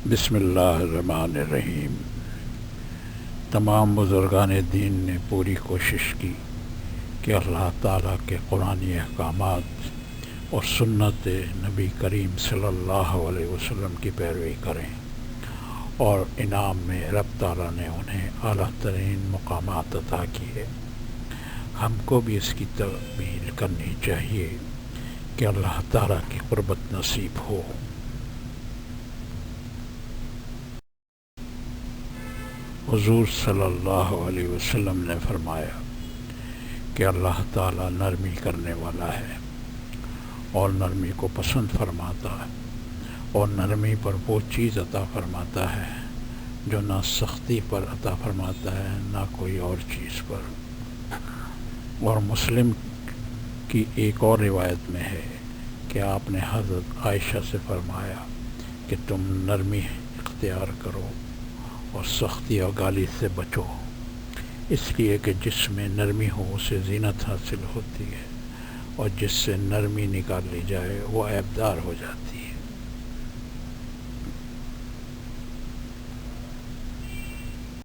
بسم اللہ الرحمن الرحیم۔ تمام بزرگان دین نے پوری کوشش کی کہ اللہ تعالیٰ کے قرآنی احکامات اور سنت نبی کریم صلی اللہ علیہ وسلم کی پیروی کریں، اور انعام میں رب تعالیٰ نے انہیں اعلیٰ ترین مقامات عطا کیے۔ ہم کو بھی اس کی تکمیل کرنی چاہیے کہ اللہ تعالیٰ کی قربت نصیب ہو۔ حضور صلی اللہ علیہ وسلم نے فرمایا کہ اللہ تعالیٰ نرمی کرنے والا ہے اور نرمی کو پسند فرماتا ہے، اور نرمی پر وہ چیز عطا فرماتا ہے جو نہ سختی پر عطا فرماتا ہے نہ کوئی اور چیز پر۔ اور مسلم کی ایک اور روایت میں ہے کہ آپ نے حضرت عائشہ سے فرمایا کہ تم نرمی اختیار کرو اور سختی اور گالی سے بچو، اس لیے کہ جس میں نرمی ہو اسے زینت حاصل ہوتی ہے، اور جس سے نرمی نکال لی جائے وہ عیبدار ہو جاتی ہے۔